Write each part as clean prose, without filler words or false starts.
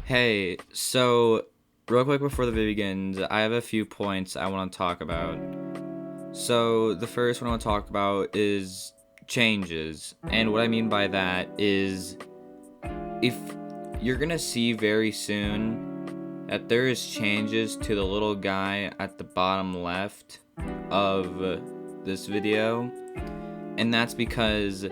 Hey, so real quick before the video begins, I have a few points I want to talk about. So the first one I want to talk about is changes, and what I mean by that is if you're gonna see very soon that there is changes to the little guy at the bottom left of this video, and that's because the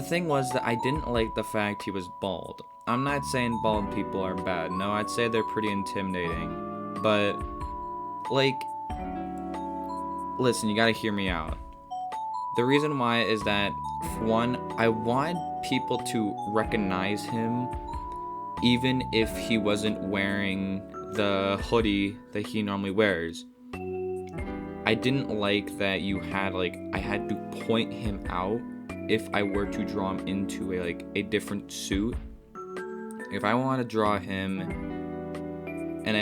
thing was that I didn't like the fact he was bald. I'm not saying bald people are bad. No, I'd say they're pretty intimidating. But, like, listen, you gotta hear me out. The reason why is that, for one, I want people to recognize him even if he wasn't wearing the hoodie that he normally wears. I didn't like that I had to point him out if I were to draw him into a different suit. If I want to draw him and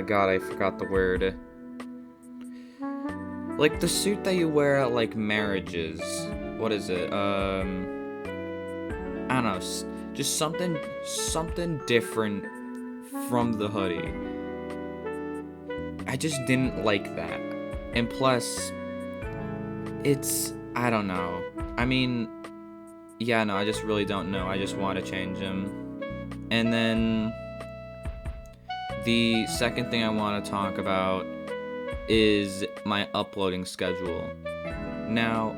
God, I forgot the word. Like the suit that you wear at marriages. What is it? I don't know, just something different from the hoodie. I just didn't like that. And plus, I don't know. I mean, yeah, no, I just really don't know. I just want to change him. And then, the second thing I want to talk about is my uploading schedule. Now,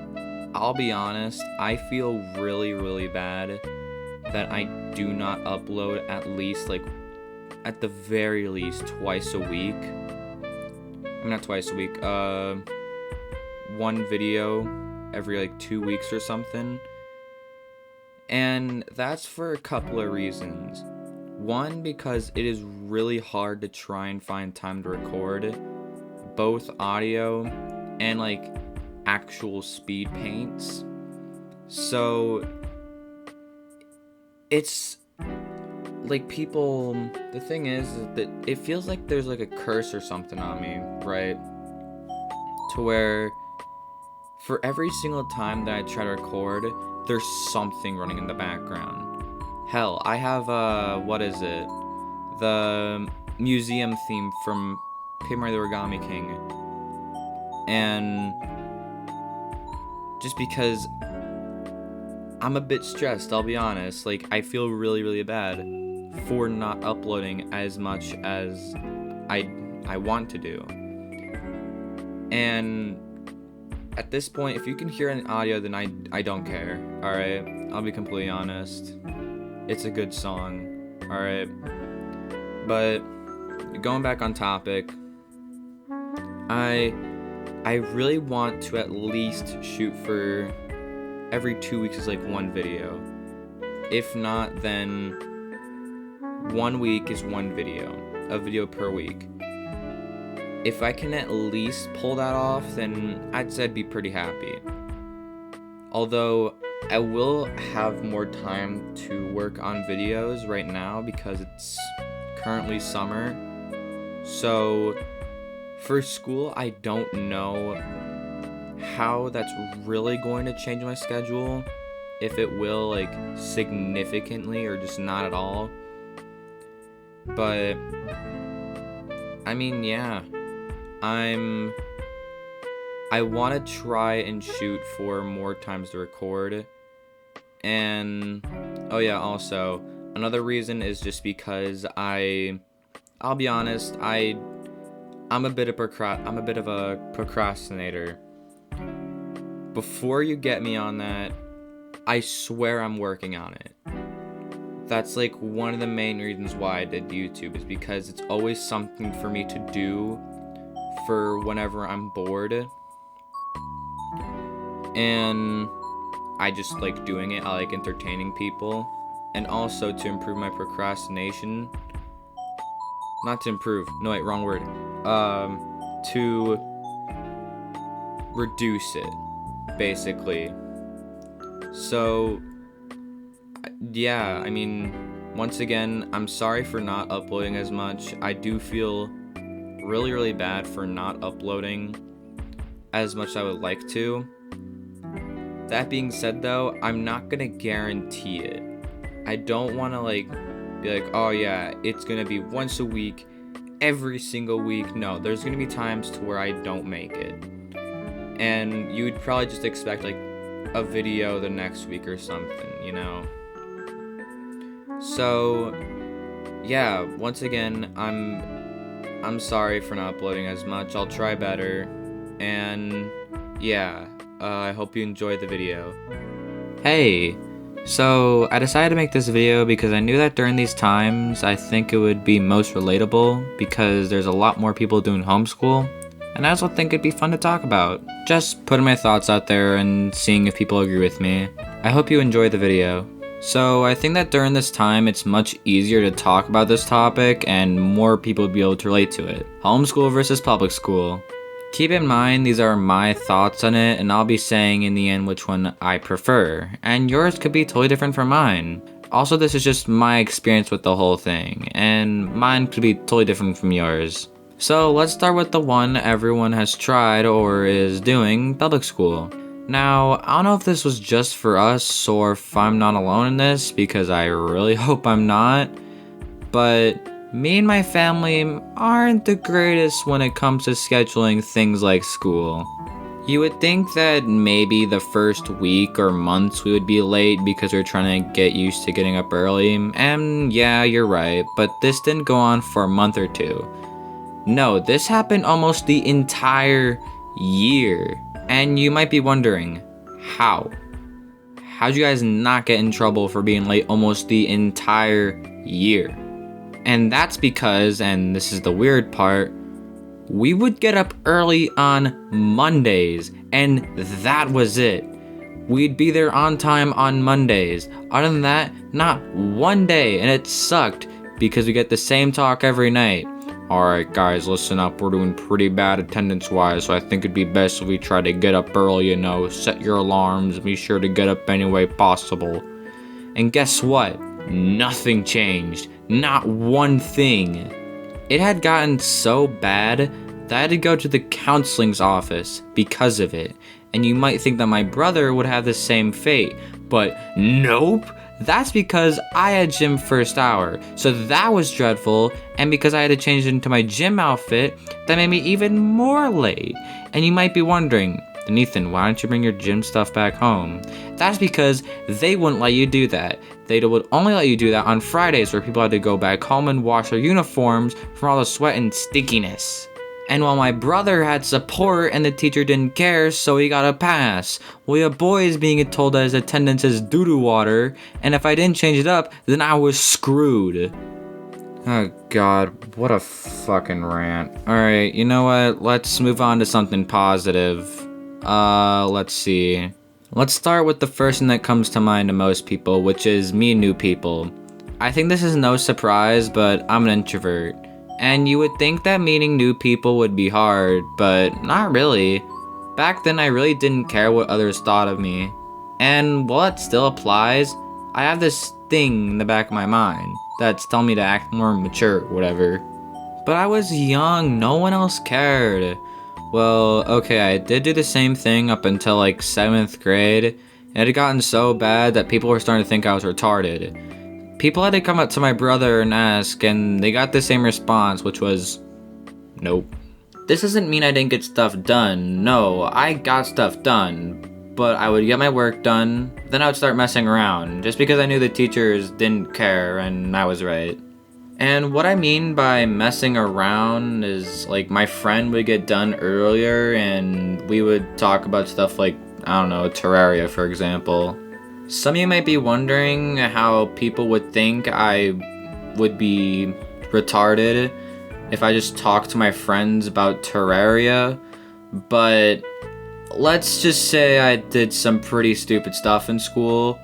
I'll be honest, I feel really, really bad that I do not upload at the very least twice a week. I mean, not twice a week, one video every 2 weeks or something. And that's for a couple of reasons. One, because it is really hard to try and find time to record both audio and actual speed paints. So it's people, the thing is that it feels like there's a curse or something on me, right? To where for every single time that I try to record, there's something running in the background. Hell, I have the museum theme from Paper Mario the Origami King. And just because I'm a bit stressed, I'll be honest. I feel really, really bad for not uploading as much as I want to do. And at this point, if you can hear an audio, then I don't care. Alright? I'll be completely honest. It's a good song. Alright? But going back on topic, I really want to at least shoot for every 2 weeks is one video. If not, then 1 week is one video. A video per week. If I can at least pull that off, then I'd say I'd be pretty happy. Although, I will have more time to work on videos right now because it's currently summer. So, for school, I don't know how that's really going to change my schedule. If it will, significantly or just not at all. But, I mean, yeah. I want to try and shoot for more times to record. And, oh yeah, also, another reason is just because I'll be honest, I'm a bit of a procrastinator. Before you get me on that, I swear I'm working on it. That's one of the main reasons why I did YouTube, is because it's always something for me to do for whenever I'm bored. And I just like doing it. I like entertaining people. And also to improve my procrastination. Not to improve. No, wait, wrong word. To reduce it, basically. So, yeah, I mean, once again, I'm sorry for not uploading as much. I do feel really, really bad for not uploading as much as I would like to. That being said though, I'm not gonna guarantee it. I don't wanna be like, oh yeah, it's gonna be once a week, every single week. No, there's gonna be times to where I don't make it. And you would probably just expect a video the next week or something, you know? So yeah, once again, I'm sorry for not uploading as much. I'll try better. And yeah, I hope you enjoyed the video. Hey, so I decided to make this video because I knew that during these times, I think it would be most relatable because there's a lot more people doing homeschool, and I also think it'd be fun to talk about. Just putting my thoughts out there and seeing if people agree with me. I hope you enjoyed the video. So I think that during this time, it's much easier to talk about this topic and more people would be able to relate to it. Homeschool versus public school. Keep in mind, these are my thoughts on it, and I'll be saying in the end which one I prefer, and yours could be totally different from mine. Also, this is just my experience with the whole thing, and mine could be totally different from yours. So let's start with the one everyone has tried or is doing, public school. Now, I don't know if this was just for us or if I'm not alone in this, because I really hope I'm not, but me and my family aren't the greatest when it comes to scheduling things like school. You would think that maybe the first week or months we would be late because we're trying to get used to getting up early, and yeah, you're right, but this didn't go on for a month or two. No, this happened almost the entire year, and you might be wondering, how? How'd you guys not get in trouble for being late almost the entire year? And that's because, and this is the weird part, we would get up early on Mondays, and that was it. We'd be there on time on Mondays. Other than that, not one day, and it sucked because we get the same talk every night. Alright guys, listen up, we're doing pretty bad attendance-wise, so I think it'd be best if we try to get up early, you know, set your alarms, be sure to get up any way possible. And guess what? Nothing changed. Not one thing. It had gotten so bad that I had to go to the counseling's office because of it. And you might think that my brother would have the same fate, but nope. That's because I had gym first hour, so that was dreadful, and because I had to change into my gym outfit, that made me even more late. And you might be wondering, then Ethan, why don't you bring your gym stuff back home? That's because they wouldn't let you do that. They would only let you do that on Fridays, where people had to go back home and wash their uniforms from all the sweat and stinkiness. And while my brother had support and the teacher didn't care, so he got a pass. Well, your boy is being told that his attendance is doo-doo water, and if I didn't change it up, then I was screwed. Oh god, what a fucking rant. Alright, you know what? Let's move on to something positive. Let's see. Let's start with the first thing that comes to mind to most people, which is meeting new people. I think this is no surprise, but I'm an introvert. And you would think that meeting new people would be hard, but not really. Back then I really didn't care what others thought of me. And while it still applies, I have this thing in the back of my mind that's telling me to act more mature or whatever. But I was young, no one else cared. Well, okay, I did do the same thing up until 7th grade, and it had gotten so bad that people were starting to think I was retarded. People had to come up to my brother and ask, and they got the same response, which was, nope. This doesn't mean I didn't get stuff done. No, I got stuff done, but I would get my work done, then I would start messing around, just because I knew the teachers didn't care, and I was right. And what I mean by messing around is, my friend would get done earlier, and we would talk about stuff like, I don't know, Terraria, for example. Some of you might be wondering how people would think I would be retarded if I just talked to my friends about Terraria, but let's just say I did some pretty stupid stuff in school,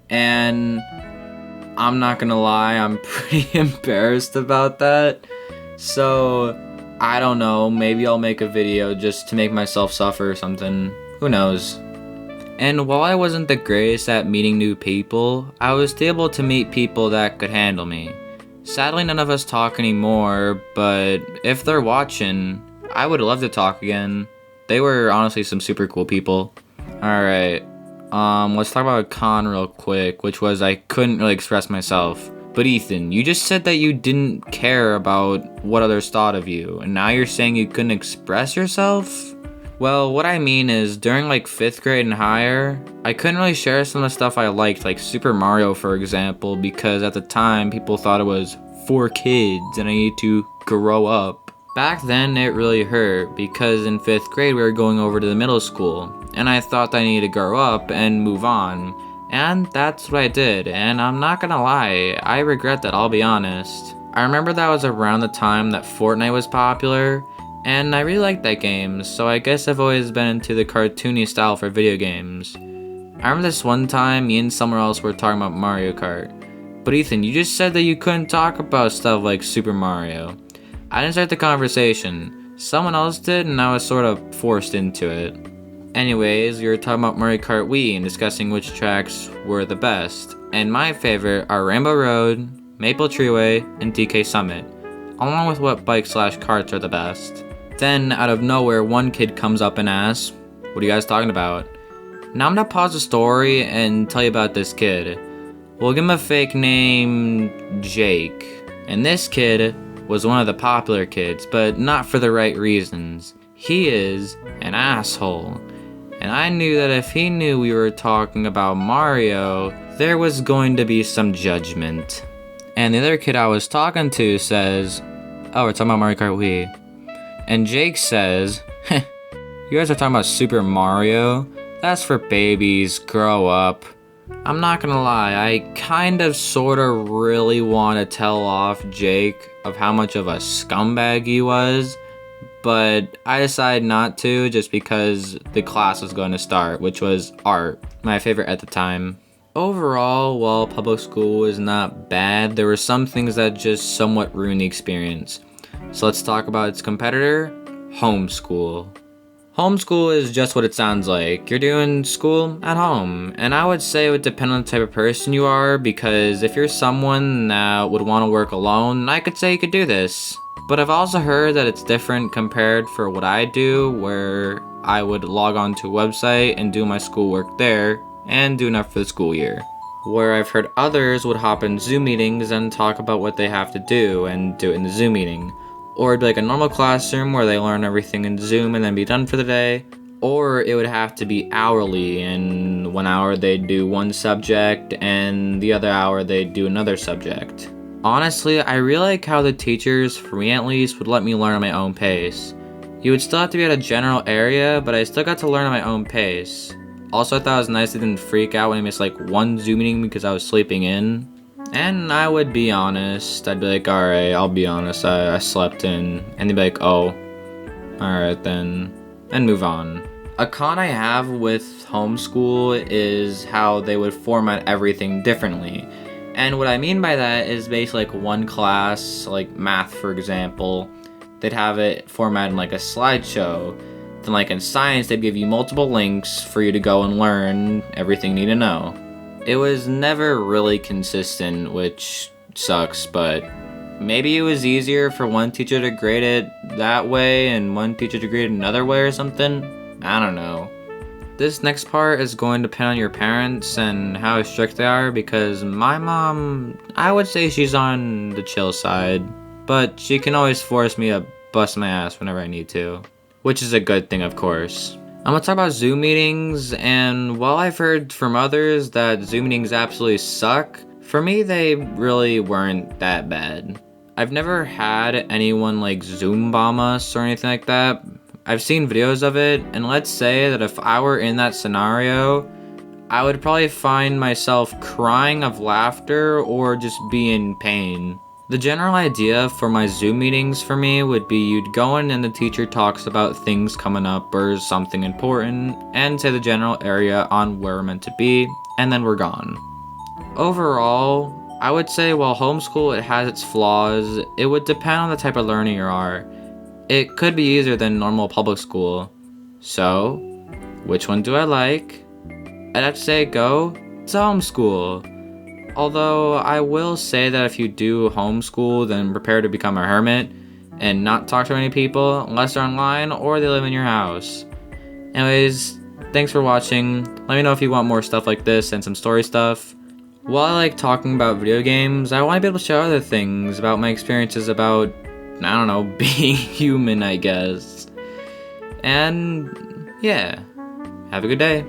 and I'm not gonna lie, I'm pretty embarrassed about that. So, I don't know, maybe I'll make a video just to make myself suffer or something. Who knows? And while I wasn't the greatest at meeting new people, I was still able to meet people that could handle me. Sadly, none of us talk anymore, but if they're watching, I would love to talk again. They were honestly some super cool people. Alright, Let's talk about a con real quick, which was I couldn't really express myself. But Ethan, you just said that you didn't care about what others thought of you, and now you're saying you couldn't express yourself? Well, what I mean is, during like 5th grade and higher, I couldn't really share some of the stuff I liked, like Super Mario for example, because at the time people thought it was for kids and I needed to grow up. Back then it really hurt because in 5th grade we were going over to the middle school, and I thought I needed to grow up and move on. And that's what I did, and I'm not gonna lie, I regret that, I'll be honest. I remember that was around the time that Fortnite was popular, and I really liked that game, so I guess I've always been into the cartoony style for video games. I remember this one time, me and someone else were talking about Mario Kart. But Ethan, you just said that you couldn't talk about stuff like Super Mario. I didn't start the conversation. Someone else did, and I was sort of forced into it. Anyways, we were talking about Mario Kart Wii and discussing which tracks were the best. And my favorite are Rainbow Road, Maple Treeway, and DK Summit, along with what bike/karts are the best. Then, out of nowhere, one kid comes up and asks, "What are you guys talking about?" Now I'm gonna pause the story and tell you about this kid. We'll give him a fake name, Jake. And this kid was one of the popular kids, but not for the right reasons. He is an asshole. And I knew that if he knew we were talking about Mario, there was going to be some judgment. And the other kid I was talking to says, "Oh, we're talking about Mario Kart Wii." And Jake says, "You guys are talking about Super Mario? That's for babies, grow up." I'm not gonna lie, I kind of sorta really want to tell off Jake of how much of a scumbag he was, but I decided not to just because the class was going to start, which was art, my favorite at the time. Overall, while public school was not bad, there were some things that just somewhat ruined the experience. So let's talk about its competitor, homeschool. Homeschool is just what it sounds like. You're doing school at home. And I would say it would depend on the type of person you are, because if you're someone that would want to work alone, I could say you could do this. But I've also heard that it's different compared for what I do, where I would log on to a website and do my schoolwork there and do enough for the school year. Where I've heard others would hop in Zoom meetings and talk about what they have to do and do it in the Zoom meeting. Or it'd be like a normal classroom where they learn everything in Zoom and then be done for the day. Or it would have to be hourly, and 1 hour they'd do one subject and the other hour they'd do another subject. Honestly, I really like how the teachers, for me at least, would let me learn at my own pace. You would still have to be at a general area, but I still got to learn at my own pace. Also, I thought it was nice they didn't freak out when I missed like one Zoom meeting because I was sleeping in. And I would be honest, I'd be like, alright, I'll be honest, I slept in. And they'd be like, oh, alright then, and move on. A con I have with homeschool is how they would format everything differently. And what I mean by that is basically like one class, like math for example, they'd have it formatted in like a slideshow. Then like in science, they'd give you multiple links for you to go and learn everything you need to know. It was never really consistent, which sucks, but maybe it was easier for one teacher to grade it that way and one teacher to grade it another way or something. I don't know. This next part is going to depend on your parents and how strict they are, because my mom, I would say she's on the chill side, but she can always force me to bust my ass whenever I need to, which is a good thing, of course. I'm gonna talk about Zoom meetings, and while I've heard from others that Zoom meetings absolutely suck, for me they really weren't that bad. I've never had anyone like Zoom bomb us or anything like that. I've seen videos of it, and let's say that if I were in that scenario, I would probably find myself crying of laughter or just be in pain. The general idea for my Zoom meetings for me would be you'd go in and the teacher talks about things coming up or something important and say the general area on where we're meant to be, and then we're gone. Overall, I would say while homeschool it has its flaws, it would depend on the type of learner you are. It could be easier than normal public school. So, which one do I like? I'd have to say go to homeschool. Although I will say that if you do homeschool, then prepare to become a hermit and not talk to any people unless they're online or they live in your house. Anyways, thanks for watching. Let me know if you want more stuff like this and some story stuff. While I like talking about video games, I want to be able to share other things about my experiences about, I don't know, being human, I guess. And yeah, have a good day.